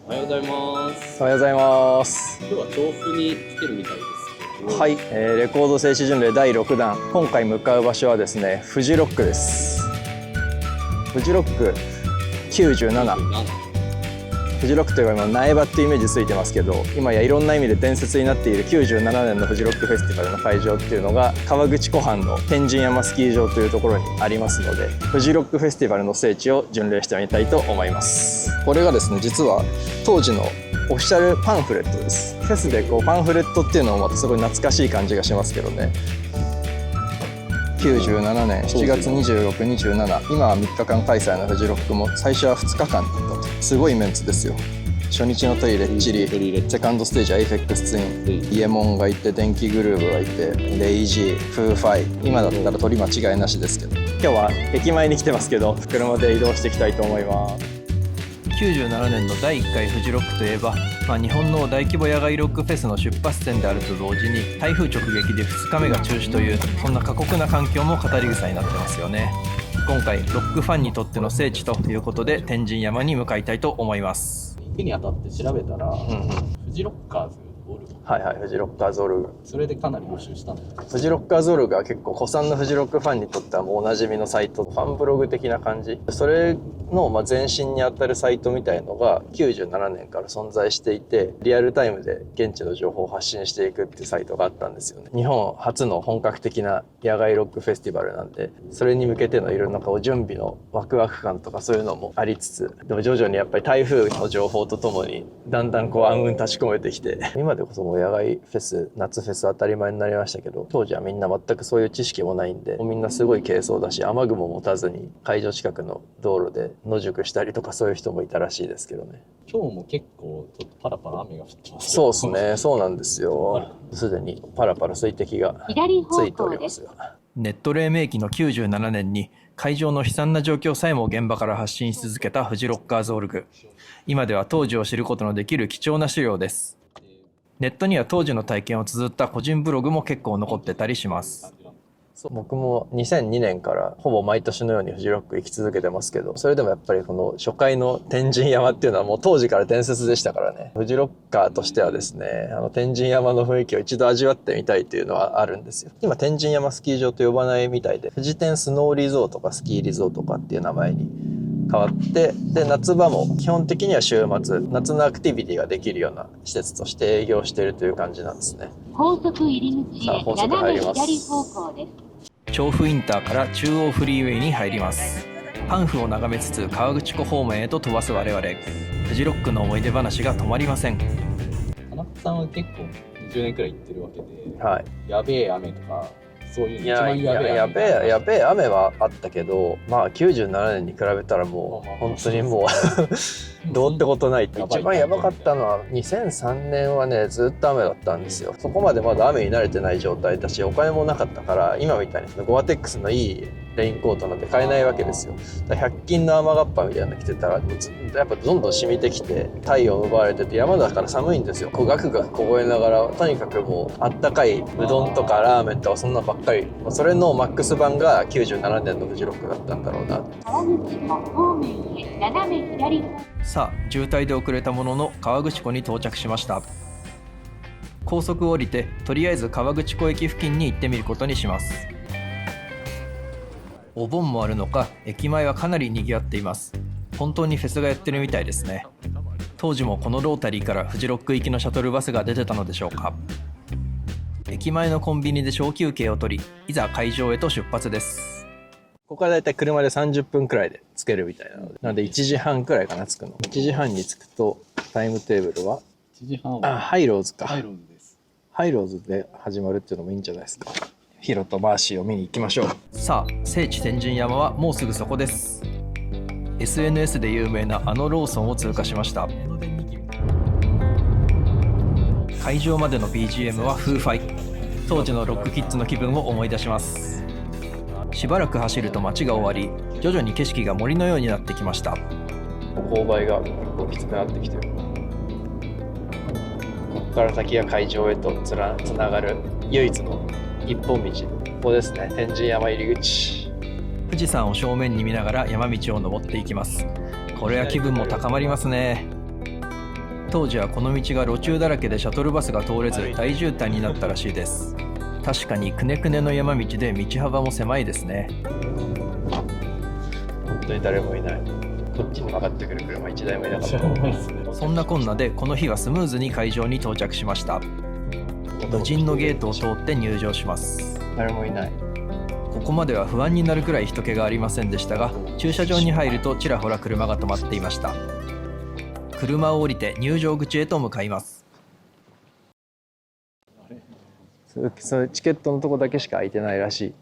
おはようございます。おはようございます。今日は調布に来てるみたいですけど。はい、レコード聖地巡礼第6弾。今回向かう場所はですね、フジロックです。フジロック97。フジロックといえば今苗場っていうイメージついてますけど、今やいろんな意味で伝説になっている97年のフジロックフェスティバルの会場っていうのが河口湖畔の天神山スキー場というところにありますので、フジロックフェスティバルの聖地を巡礼してみたいと思います。これがですね、実は当時のオフィシャルパンフレットです。フェスでこうパンフレットっていうのもまたすごい懐かしい感じがしますけどね。97年7月26、27、今は3日間開催のフジロックも最初は2日間だったと。すごいメンツですよ。初日のトイレッチリ、セカンドステージはエイフェックスツイン、イエモンがいて、電気グルーヴがいて、レイジー、フーファイ、今だったら鳥間違いなしですけど、今日は駅前に来てますけど、車で移動していきたいと思います。97年の第1回フジロックといえば、日本の大規模野外ロックフェスの出発点であると同時に台風直撃で2日目が中止という、そんな過酷な環境も語り草になってますよね。今回ロックファンにとっての聖地ということで天神山に向かいたいと思います。行くにあたって調べたら、フジロッカーズオルグ。はいはい、フジロッカーズオルグ。それでかなり募集したんだよね。フジロッカーズオルグは結構古参のフジロックファンにとってはもうおなじみのサイト、ファンブログ的な感じ。それの前身にあたるサイトみたいのが97年から存在していて、リアルタイムで現地の情報を発信していくっていうサイトがあったんですよね。日本初の本格的な野外ロックフェスティバルなんで、それに向けてのいろんな準備のワクワク感とかそういうのもありつつ、でも徐々にやっぱり台風の情報とともにだんだん暗雲立ち込めてきて、今でこそもう野外フェス、夏フェス当たり前になりましたけど、当時はみんな全くそういう知識もないんで、みんなすごい軽装だし、雨具も持たずに会場近くの道路で野宿したりとかそういう人もいたらしいですけどね。今日も結構ちょっとパラパラ雨が降ってます。そうですね、そうなんですよ。すでにパラパラ水滴がついておりますよ。ネット黎明期の97年に会場の悲惨な状況さえも現場から発信し続けたフジロッカーズオルグ。今では当時を知ることのできる貴重な資料です。ネットには当時の体験を綴った個人ブログも結構残ってたりします。僕も2002年からほぼ毎年のようにフジロック行き続けてますけど、それでもやっぱりこの初回の天神山っていうのはもう当時から伝説でしたからね。フジロッカーとしてはですね、天神山の雰囲気を一度味わってみたいというのはあるんですよ。今天神山スキー場と呼ばないみたいで、富士天スノーリゾートかスキーリゾートかっていう名前に変わって、で夏場も基本的には週末夏のアクティビティができるような施設として営業しているという感じなんですね。高速入り口へ斜め左方向です。調布インターから中央フリーウェイに入ります。パンフを眺めつつ河口湖方面へと飛ばす我々。フジロックの思い出話が止まりません。田中さんは結構20年くらい行ってるわけで、はい、やべえ雨とかそういうのやべえ雨はあったけど、97年に比べたらもう本当にもうどうってことないって。一番やばかったのは2003年はね、ずっと雨だったんですよ。そこまでまだ雨に慣れてない状態だし、お金もなかったから今みたいにゴアテックスのいいレインコートなんて買えないわけですよ。だから100均の雨がっぱみたいなの着てたらやっぱどんどん染みてきて体温奪われてて、山だから寒いんですよ。ガクガク凍えながら、とにかくもうあったかいうどんとかラーメンとかそんなばっかり、それのマックス版が97年のフジロックだったんだろうな。川口湖方面へ斜め左方向。さあ、渋滞で遅れたものの河口湖に到着しました。高速を降りてとりあえず河口湖駅付近に行ってみることにします。お盆もあるのか駅前はかなり賑わっています。本当にフェスがやってるみたいですね。当時もこのロータリーからフジロック行きのシャトルバスが出てたのでしょうか。駅前のコンビニで小休憩を取り、いざ会場へと出発です。ここからだいたい車で30分くらいで着けるみたいなので、なので1時半くらいかな着くの。1時半に着くとタイムテーブルは1時半はハイローズか。ハイローズです。ハイローズで始まるっていうのもいいんじゃないですか。ヒロとマーシーを見に行きましょう。さあ、聖地天神山はもうすぐそこです。 SNS で有名なあのローソンを通過しました。会場までの BGM はフーファイ。当時のロックキッズの気分を思い出します。しばらく走ると街が終わり、徐々に景色が森のようになってきました。勾配が結構きつくなってきてる。ここから先が会場へとつながる唯一の一本道。ここですね、天神山入り口。富士山を正面に見ながら山道を登っていきます。これは気分も高まりますね。当時はこの道が路中だらけでシャトルバスが通れず大渋滞になったらしいです。確かにくねくねの山道で道幅も狭いですね。本当に誰もいない。こっちに曲がってくる車1台もいなかった。そんなこんなでこの日はスムーズに会場に到着しました。無人のゲートを通って入場します。誰もいない。ここまでは不安になるくらい人気がありませんでしたが、駐車場に入るとちらほら車が止まっていました。車を降りて入場口へと向かいます。それチケットのとこだけしか空いてないらしい。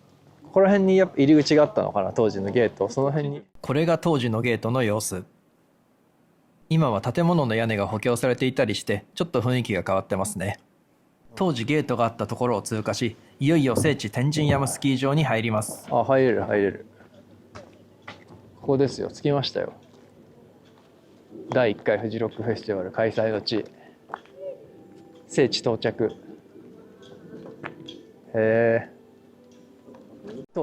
ここら辺にやっぱ入り口があったのかな、当時のゲート。その辺に。これが当時のゲートの様子。今は建物の屋根が補強されていたりしてちょっと雰囲気が変わってますね。当時ゲートがあったところを通過し、いよいよ聖地天神山スキー場に入ります。あ、入れる入れる。ここですよ。着きましたよ。第1回フジロックフェスティバル開催の地。聖地到着。へえ。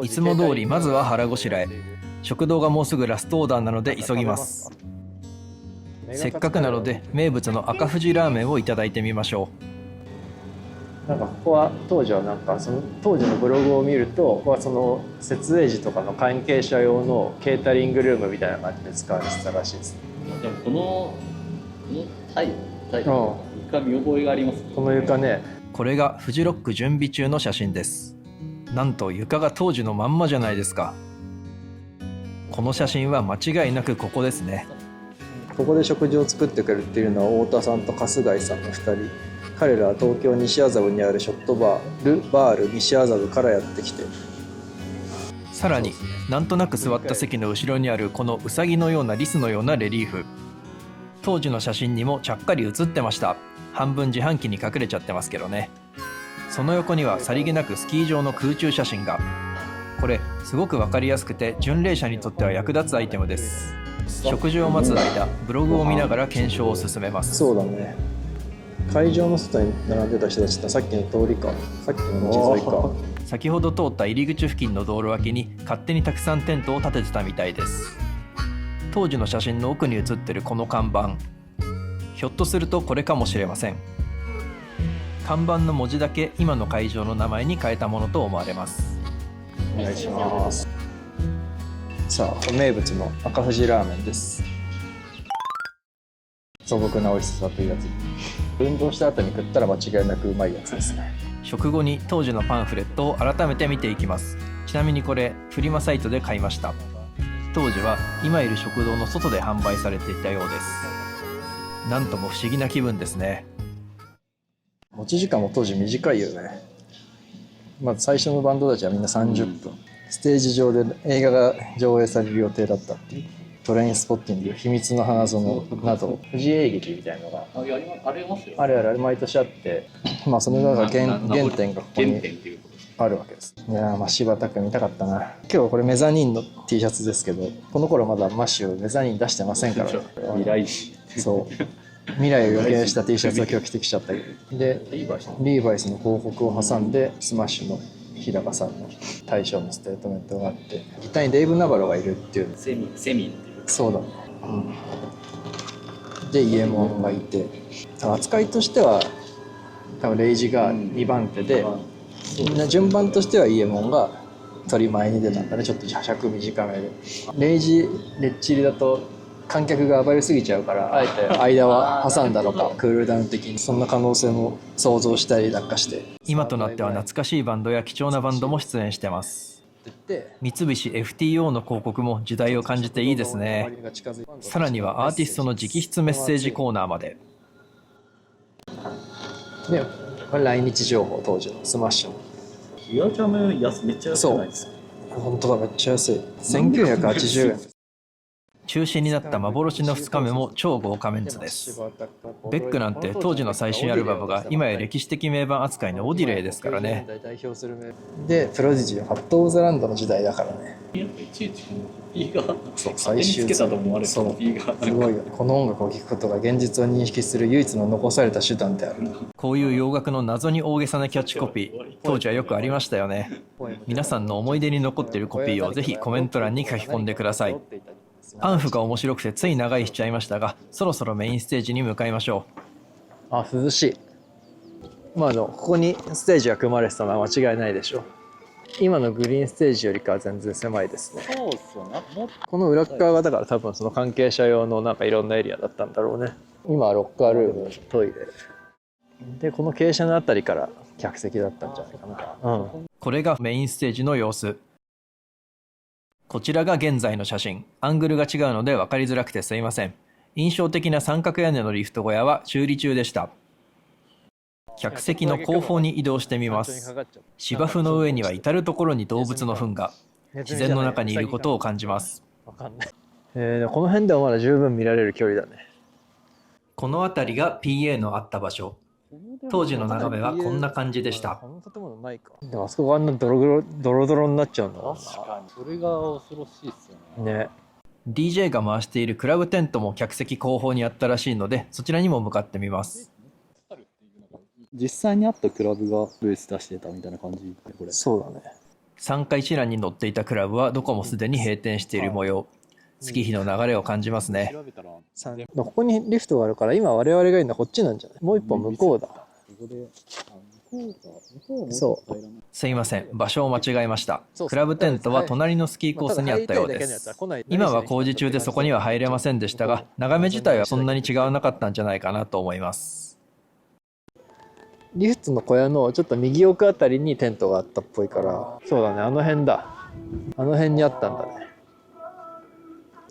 いつも通りまずは腹ごしらえ。食堂がもうすぐラストオーダーなので急ぎます。せっかくなので名物の赤富士ラーメンをいただいてみましょなんかここは当時はなんかその当時のブログを見ると、ここはその設営時とかの関係者用のケータリングルームみたいな感じで使われてたらしいです。でもこのタイ床見覚えがありますね。この床ね。これがフジロック準備中の写真です。なんと床が当時のまんまじゃないですか。この写真は間違いなくここですね。ここで食事を作ってくれるっていうのは太田さんと春日井さんの2人。彼らは東京西麻布にあるショットバール西麻布からやってきて、さらになんとなく座った席の後ろにあるこのウサギのようなリスのようなレリーフ、当時の写真にもちゃっかり写ってました。半分自販機に隠れちゃってますけどね。その横にはさりげなくスキー場の空中写真が。これすごく分かりやすくて巡礼者にとっては役立つアイテムです。食事を待つ間ブログを見ながら検証を進めます。そうだね。会場の外に並んでた人たちってさっきの通りか、さっきの道沿いか。先ほど通った入り口付近の道路脇に勝手にたくさんテントを立ててたみたいです。当時の写真の奥に写ってるこの看板、ひょっとするとこれかもしれません。看板の文字だけ今の会場の名前に変えたものと思われます。お願いします。さあ、名物の赤富士ラーメンです。素朴な美味しさというやつ。運動した後に食ったら間違いなくうまいやつですね。食後に当時のパンフレットを改めて見ていきます。ちなみにこれフリマサイトで買いました。当時は今いる食堂の外で販売されていたようです。なんとも不思議な気分ですね。持ち時間も当時短いよね。まず最初のバンドたちはみんな30分、ステージ上で映画が上映される予定だったっていう。トレインスポッティング、秘密の花園など富士映劇みたいなのがありますよ。ある毎年あって、まあその中が原点がここにあるわけです。いやー、まあ柴田君見たかったな。今日これメザニンの T シャツですけど、この頃まだマッシュメザニン出してませんからね。未来そう未来を予見した T シャツを今日着てきちゃったけど、でリーバイスの広告を挟んでスマッシュの日高さんの大将のステートメントがあって、ギターにデイブ・ナバロがいるっていう。セミっていう。そうだね、でイエモンがいて、扱いとしては多分レイジが2番手で、順番としてはイエモンが取り前に出たんだね。ちょっと尺短めで、レイジレッチリだと観客が暴れすぎちゃうから、あえて間は挟んだのか、クールダウン的にそんな可能性も想像したりなんかして。今となっては懐かしいバンドや貴重なバンドも出演してます。三菱 FTO の広告も時代を感じていいですね。さらにはアーティストの直筆メッセージコーナーまで。でこれ来日情報、当時のスマッシュのギアチャムめっちゃ安くないですか？本当だ、めっちゃ安い。1980円。中止になった幻の2日目も超豪華メンツです。ベックなんて当時の最新アルバムが今や歴史的名盤扱いのオディレイですからね。でプロディジーはファット・オブ・ザ・ランドの時代だからね。やっぱいちいちコピーが最終つけたと思われるコピーがすごいよ。この音楽を聴くことが現実を認識する唯一の残された手段である。こういう洋楽の謎に大げさなキャッチコピー、当時はよくありましたよね。皆さんの思い出に残っているコピーをぜひコメント欄に書き込んでください。アンフが面白くてつい長居しちゃいましたが、そろそろメインステージに向かいましょあ、涼しい。ここにステージが組まれてたのは間違いないでしょう。今のグリーンステージよりかは全然狭いですね。そうっすよね。この裏側がだから多分その関係者用のなんかいろんなエリアだったんだろうね。今はロッカールーム、トイレで、この傾斜のあたりから客席だったんじゃないかな。う。これがメインステージの様子。こちらが現在の写真。アングルが違うので分かりづらくてすいません。印象的な三角屋根のリフト小屋は修理中でした。客席の後方に移動してみます。芝生の上には至る所に動物の糞が。自然の中にいることを感じます。わかんない。この辺ではまだ十分見られる距離だね。この辺りが PA のあった場所。当時の眺めはこんな感じでした。この建物ないか。でもあそこがあんなドロドロになっちゃうんだもんな。確かに。それが恐ろしいっすよね。ね。DJ が回しているクラブテントも客席後方にあったらしいので、そちらにも向かってみます。実際にあったクラブがブース出してたみたいな感じで、これ。そうだね。3階一覧に載っていたクラブはどこもすでに閉店している模様。月日の流れを感じますね。ここにリフトがあるから、今我々がいるのはこっちなんじゃない？もう一本向こうだ。そう。すいません、場所を間違えました。クラブテントは隣のスキーコースにあったようです。今は工事中でそこには入れませんでしたが、眺め自体はそんなに違わなかったんじゃないかなと思います。リフトの小屋のちょっと右奥あたりにテントがあったっぽいから、そうだね、あの辺だ。あの辺にあったんだね。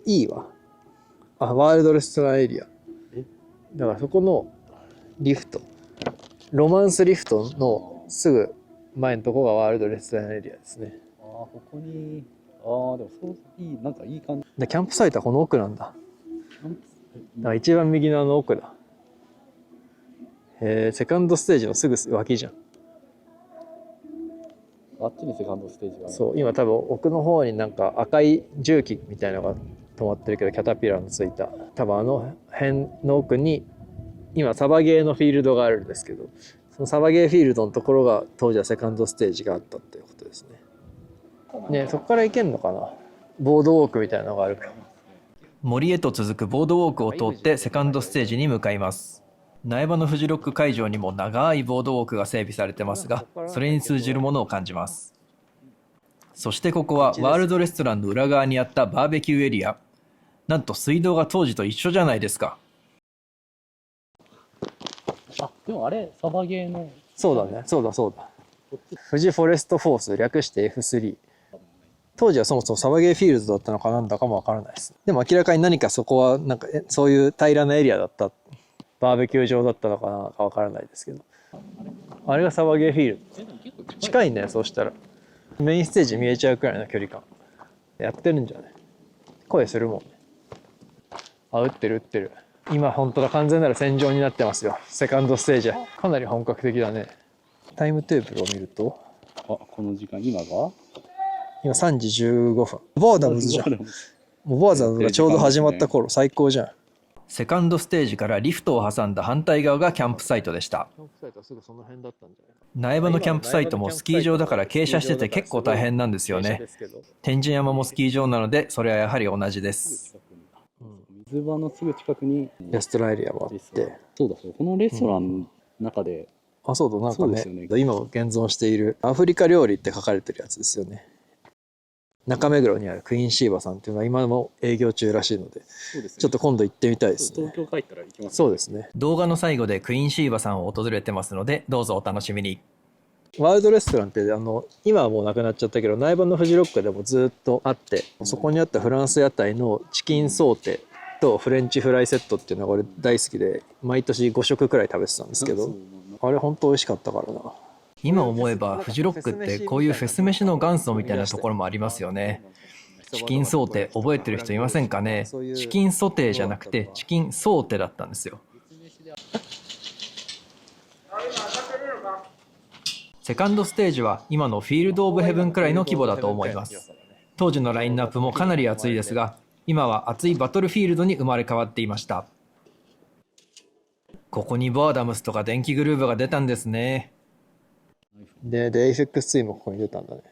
いいわ。あ、ワールドレストランエリア。だからそこのリフト、ロマンスリフトのすぐ前のとこがワールドレストランエリアですね。ああ、ここに、でもそういい、なんかいい感じ。でキャンプサイトはこの奥なんだ。だから一番右のあの奥だ。セカンドステージのすぐ脇じゃん。あっちにセカンドステージがある。そう、今多分奥の方になんか赤い重機みたいなのが止まってるけど、キャタピラーのついた。多分あの辺の奥に今サバゲーのフィールドがあるんですけど、そのサバゲーフィールドのところが当時はセカンドステージがあったっていうことですね。ね、そこから行けんのかな。ボードウォークみたいなのがあるから。森へと続くボードウォークを通ってセカンドステージに向かいます。苗場のフジロック会場にも長いボードウォークが整備されてますが、それに通じるものを感じます。そしてここはワールドレストランの裏側にあったバーベキューエリア。なんと水道が当時と一緒じゃないですか。あ、でもあれ、サバゲーの。そうだね、そうだ。富士フォレストフォース、略して F3。当時はそもそもサバゲーフィールドだったのかなんだかもわからないです。でも明らかに何かそこはなんかそういう平らなエリアだった。バーベキュー場だったのかなかわからないですけど。あれがサバゲーフィールド。近いね、そうしたら。メインステージ見えちゃうくらいの距離感。やってるんじゃない？声するもんね。あ、打ってる。今本当だ、完全なる戦場になってますよ。セカンドステージ。かなり本格的だね。タイムテーブルを見ると。この時間、今3時15分。ボーダムズじゃん。もうボーダムズがちょうど始まった頃、最高じゃん。セカンドステージからリフトを挟んだ反対側がキャンプサイトでした。苗場のキャンプサイトもスキー場だから傾斜してて結構大変なんですよね。天神山もスキー場なので、それはやはり同じです。水場のすぐ近くにレストランエリアもあって。そう、このレストランの中で、そうだ、なんかね、今も現存しているアフリカ料理って書かれてるやつですよね。中目黒にあるクイーンシーバさんっていうのは今も営業中らしいので、ちょっと今度行ってみたいですね。東京帰ったら行きます。そうですね。動画の最後でクイーンシーバさんを訪れてますので、どうぞお楽しみに。ワールドレストランって今はもうなくなっちゃったけど、苗場のフジロックでもずっとあって、そこにあったフランス屋台のチキンソーテとフレンチフライセットっていうのが俺大好きで、毎年5食くらい食べてたんですけど、あれ本当美味しかったからな。今思えばフジロックってこういうフェス飯の元祖みたいなところもありますよね。チキンソーテ覚えてる人いませんかね。チキンソテーじゃなくてチキンソーテだったんですよ。セカンドステージは今のフィールド・オブ・ヘブンくらいの規模だと思います。当時のラインナップもかなり熱いですが、今は熱いバトルフィールドに生まれ変わっていました。ここにボアダムスとか電気グルーヴが出たんですね。で、エイフェックス2もここに出たんだね。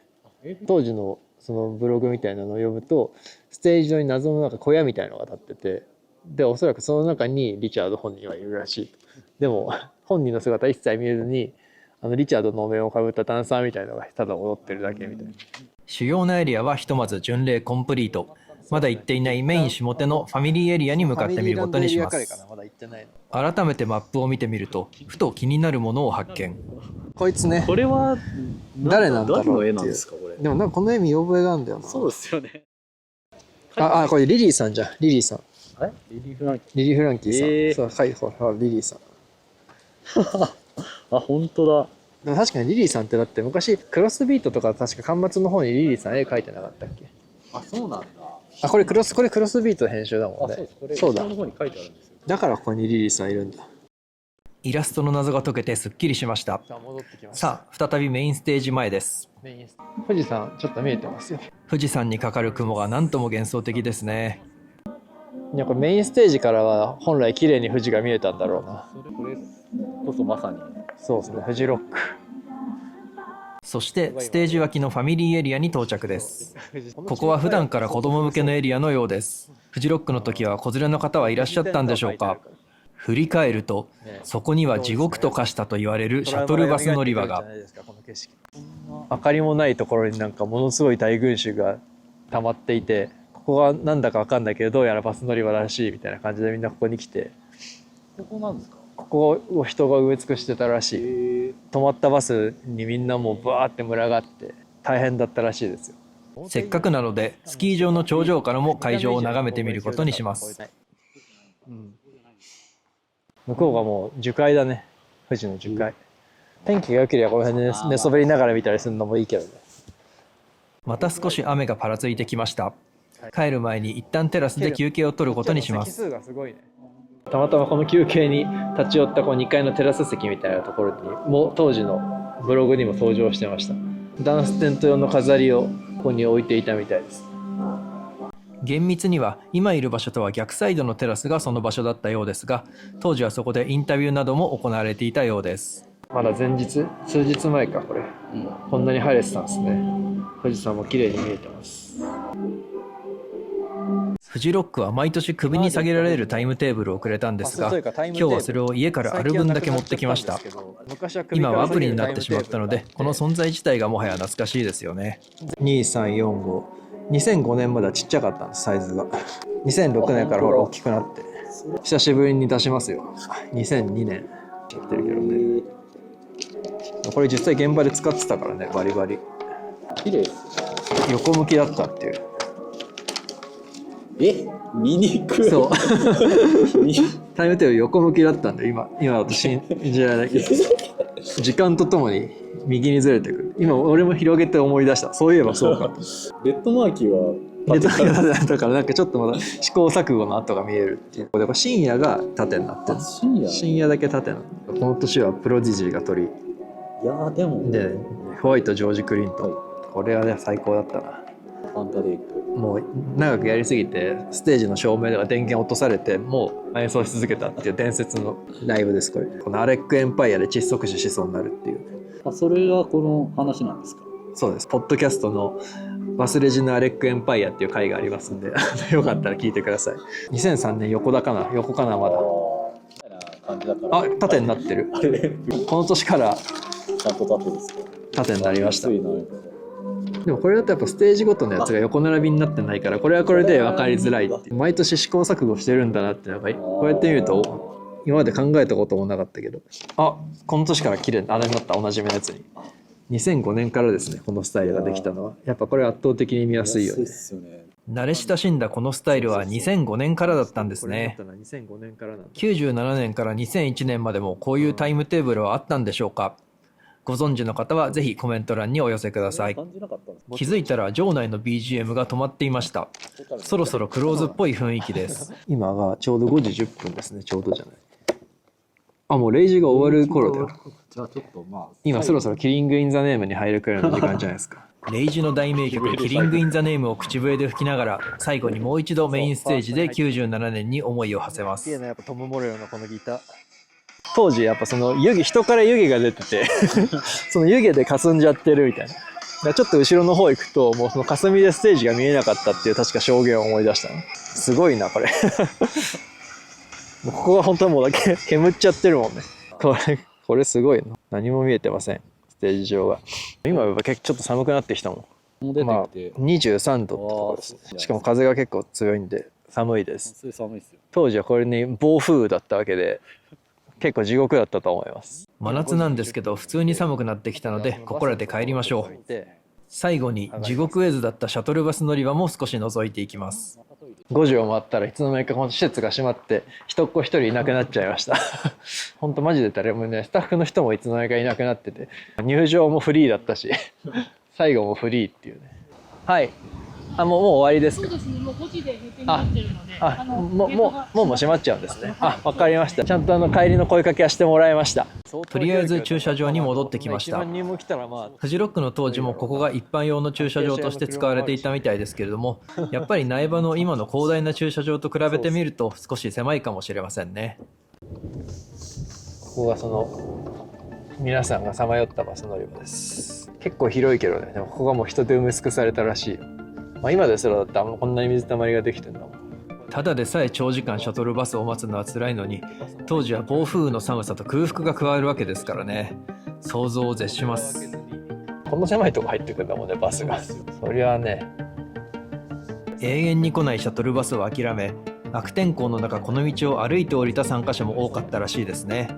当時のそのブログみたいなのを読むと、ステージ上に謎のなんか小屋みたいのが立ってて、でおそらくその中にリチャード本人はいるらしい。でも本人の姿一切見えずに、リチャードのお面をかぶったダンサーみたいのがただ踊ってるだけみたいな。主要なエリアはひとまず巡礼コンプリート。まだ行っていないメイン下手のファミリーエリアに向かってみることにします。改めてマップを見てみると、ふと気になるものを発見。こいつね、これは誰なんだろうっていう。誰の絵なんですかこれ。でもなんかこの絵見覚えがあるんだよな。そうですよね。これリリーさんじゃん。リリーさん。リリー・フランキー。リリー・フランキーさん。そう、はい、ほら、リリーさん。あ、本当だ。でも確かにリリーさんってだって昔クロスビートとか確か巻末の方にリリーさん絵描いてなかったっけ？あ、そうなんだ。これクロスビートの編集だもんね。そうだ。後ろの方に書いてあるんですよ。だからここにリリーさんいるんだ。イラストの謎が解けてすっきりしました。戻ってきました。さあ、再びメインステージ前です。富士山ちょっと見えてますよ。富士山にかかる雲がなんとも幻想的ですね。いや、これメインステージからは本来綺麗に富士が見えたんだろうな。これこそまさに。そうですね、富士ロック。そしてステージ脇のファミリーエリアに到着です。ここは普段から子供向けのエリアのようです。フジロックの時は子連れの方はいらっしゃったんでしょうか。振り返ると、そこには地獄と化したと言われるシャトルバス乗り場が。明かりもないところになんかものすごい大群衆が溜まっていて、ここはなんだかわかんないけどどうやらバス乗り場らしいみたいな感じでみんなここに来て、ここなんですか。ここを人が埋め尽くしてたらしい。止まったバスにみんなもうバーって群がって大変だったらしいですよ。せっかくなのでスキー場の頂上からも会場を眺めてみることにします。向こうがもう樹海だね。富士の樹海。天気が良ければこの辺で寝そべりながら見たりするのもいいけどね。また少し雨がパラついてきました。帰る前に一旦テラスで休憩を取ることにします。たまたまこの休憩に立ち寄ったこの2階のテラス席みたいなところにも当時のブログにも登場してました。ダンステント用の飾りをここに置いていたみたいです。厳密には今いる場所とは逆サイドのテラスがその場所だったようですが、当時はそこでインタビューなども行われていたようです。まだ前日、数日前かこれ、こんなに晴れてたんですね。富士山も綺麗に見えてます。フジロックは毎年首に下げられるタイムテーブルをくれたんですが、今日はそれを家からある分だけ持ってきました。今はアプリになってしまったので、この存在自体がもはや懐かしいですよね。2345 2005年まではちっちゃかったんです、サイズが。2006年からほら大きくなって久しぶりに出しますよ。2002年やってるけどね。これ実際現場で使ってたからね、バリバリ綺麗です。横向きだったっていう。見にくい。そうタイムテーブル横向きだったんで、今だと信じられないけど時間とともに右にずれてくる。今俺も広げて思い出した。そういえばそうか。レッドマーキーはレッドマーキーだからなんかちょっとまだ試行錯誤の跡が見えるっていう。これ深夜が縦になってる。深夜だけ縦なの。この年はプロディジーが取り、いやーでもでホワイトジョージ・クリントン、これはね最高だったな。ファンタデイク。もう長くやりすぎてステージの照明では電源落とされてもう演奏し続けたっていう伝説のライブです。これこのアレックエンパイアで窒息死しそうになるっていう。それがこの話なんですか。そうです。ポッドキャストの忘れじのアレックエンパイアっていう回がありますんでよかったら聞いてください。2003年横かなまだ感じだから。縦になってるこの年からちゃんと縦ですか。縦になりました。でもこれだとやっぱステージごとのやつが横並びになってないから、これはこれで分かりづらいっていう。毎年試行錯誤してるんだなっていうのがこうやって見ると今まで考えたこともなかったけど、この年から綺麗なあれになった。おなじみのやつに2005年からですね、このスタイルができたのは。やっぱこれ圧倒的に見やすいよね。慣れ親しんだこのスタイルは2005年からだったんですね。97年から2001年までもこういうタイムテーブルはあったんでしょうか。ご存知の方はぜひコメント欄にお寄せください。気づいたら場内の BGM が止まっていました。そろそろクローズっぽい雰囲気です。今がちょうど5時10分ですね。ちょうどじゃない。もう0時が終わる頃だよ。今そろそろキリング・イン・ザ・ネームに入るくらいの時間じゃないですか。レイジの大名曲キリング・イン・ザ・ネームを口笛で吹きながら、最後にもう一度メインステージで97年に思いを馳せます。やっぱトム・モレロのこのギター。当時やっぱその湯気、人から湯気が出ててその湯気で霞んじゃってるみたいな。らちょっと後ろの方行くともうその霞でステージが見えなかったっていう確か証言を思い出したの。すごいなこれもうここが本当はもうだけ煙っちゃってるもんね。これすごいな。何も見えてませんステージ上が。今やっぱちょっと寒くなってきたもん。もう出てまあきて、23度ってところですね。しかも風が結構強いんで寒いです。普通に寒いですよ。当時はこれに暴風雨だったわけで結構地獄だったと思います。真夏なんですけど普通に寒くなってきたのでここらで帰りましょう。最後に地獄絵図だったシャトルバス乗り場も少し覗いていきます。5時を回ったらいつの間にかこの施設が閉まって人っ子一人いなくなっちゃいましたほんとマジで誰もね、スタッフの人もいつの間にかいなくなってて、入場もフリーだったし最後もフリーっていうね。はい、もう終わりですか。そうですね、もう5時で閉店になってるので、もう閉まっちゃうんですね。わかりました。ちゃんと帰りの声かけはしてもらいました。とりあえず駐車場に戻ってきました。フジロックの当時もここが一般用の駐車場として使われていたみたいですけれども、やっぱり苗場の今の広大な駐車場と比べてみると少し狭いかもしれませんね。ここがその皆さんがさまよったバス乗り場です。結構広いけどね、でもここがもう人で埋め尽くされたらしいよ。今ですらだってこんなに水たまりができてんだもん。ただでさえ長時間シャトルバスを待つのは辛いのに、当時は暴風雨の寒さと空腹が加わるわけですからね。想像を絶します。この狭いとこ入ってくんだもんね、バスが。そりゃね。永遠に来ないシャトルバスを諦め、悪天候の中この道を歩いて降りた参加者も多かったらしいですね。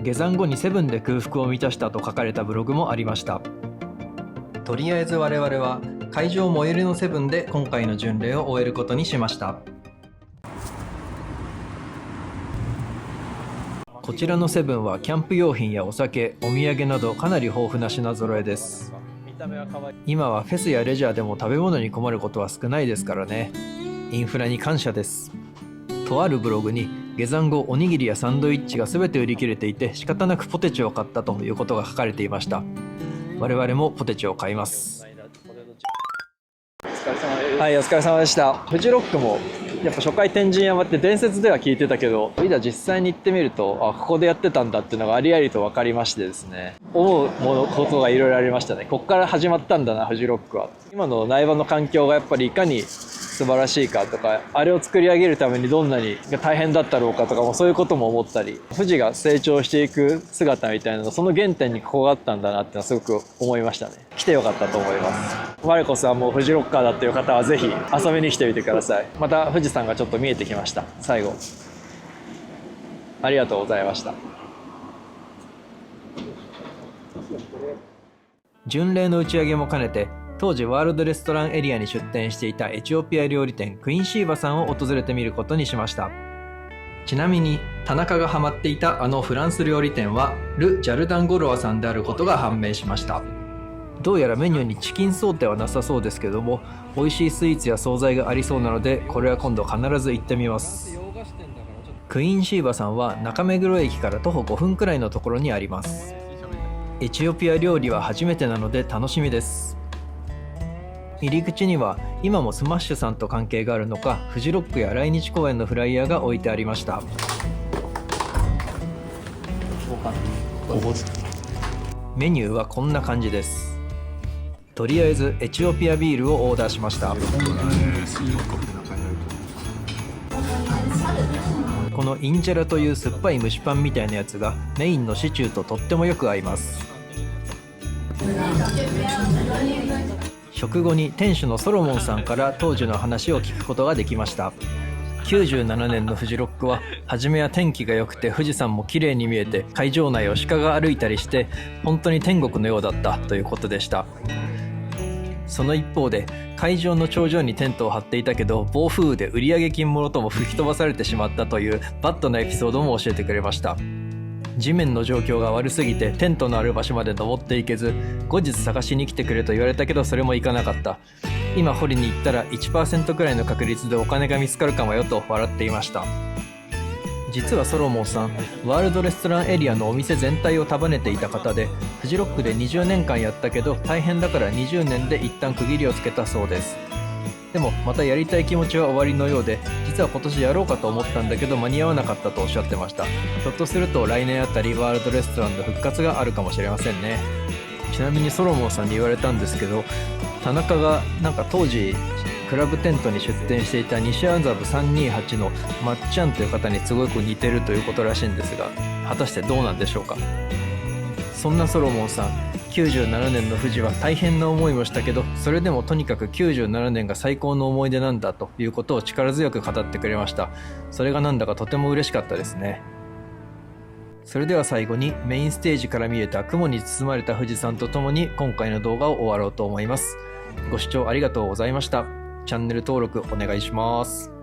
下山後にセブンで空腹を満たしたと書かれたブログもありました。とりあえず我々は会場最寄りのセブンで今回の巡礼を終えることにしました。こちらのセブンはキャンプ用品やお酒、お土産などかなり豊富な品揃えです。今はフェスやレジャーでも食べ物に困ることは少ないですからね。インフラに感謝です。とあるブログに下山後おにぎりやサンドイッチが全て売り切れていて仕方なくポテチを買ったということが書かれていました。我々もポテチを買います。はい、お疲れ様でした。フジロックもやっぱ初回天神山って伝説では聞いてたけど、いざ実際に行ってみるとここでやってたんだっていうのがありありと分かりましてですね、思うことがいろいろありましたね。ここから始まったんだなフジロックは。今の苗場の環境がやっぱりいかに素晴らしいかとか、あれを作り上げるためにどんなに大変だったろうかとかも、そういうことも思ったり、富士が成長していく姿みたいなの、その原点にここがあったんだなってのはすごく思いましたね。来てよかったと思います。我こそはもうフジロッカーだっていう方はぜひ遊びに来てみてください。また富士山がちょっと見えてきました。最後ありがとうございました。巡礼の打ち上げも兼ねて、当時ワールドレストランエリアに出店していたエチオピア料理店クインシーバさんを訪れてみることにしました。ちなみに田中がハマっていたあのフランス料理店はル・ジャルダン・ゴロワさんであることが判明しました。どうやらメニューにチキンソーテはなさそうですけども、美味しいスイーツや惣菜がありそうなので、これは今度必ず行ってみます。クイーンシーバさんは中目黒駅から徒歩5分くらいのところにあります。エチオピア料理は初めてなので楽しみです。入り口には今もスマッシュさんと関係があるのか、フジロックや来日公演のフライヤーが置いてありました。メニューはこんな感じです。とりあえずエチオピアビールをオーダーしました。このインジェラという酸っぱい蒸しパンみたいなやつがメインのシチューととってもよく合います。食後に店主のソロモンさんから当時の話を聞くことができました。97年のフジロックは初めは天気が良くて富士山も綺麗に見えて、会場内を鹿が歩いたりして本当に天国のようだったということでした。その一方で会場の頂上にテントを張っていたけど暴風雨で売上金もろとも吹き飛ばされてしまったというバッドなエピソードも教えてくれました。地面の状況が悪すぎてテントのある場所まで登っていけず、後日探しに来てくれと言われたけどそれも行かなかった。今掘りに行ったら 1% くらいの確率でお金が見つかるかもよと笑っていました。実はソロモンさん、ワールドレストランエリアのお店全体を束ねていた方で、フジロックで20年間やったけど大変だから20年で一旦区切りをつけたそうです。でもまたやりたい気持ちは終わりのようで、実は今年やろうかと思ったんだけど間に合わなかったとおっしゃってました。ひょっとすると来年あたりワールドレストランの復活があるかもしれませんね。ちなみにソロモンさんに言われたんですけど、田中がなんか当時クラブテントに出店していた西麻布328のまっちゃんという方にすごく似てるということらしいんですが、果たしてどうなんでしょうか。そんなソロモンさん、97年の富士は大変な思いもしたけど、それでもとにかく97年が最高の思い出なんだということを力強く語ってくれました。それがなんだかとても嬉しかったですね。それでは最後にメインステージから見えた雲に包まれた富士山とともに今回の動画を終わろうと思います。ご視聴ありがとうございました。チャンネル登録お願いします。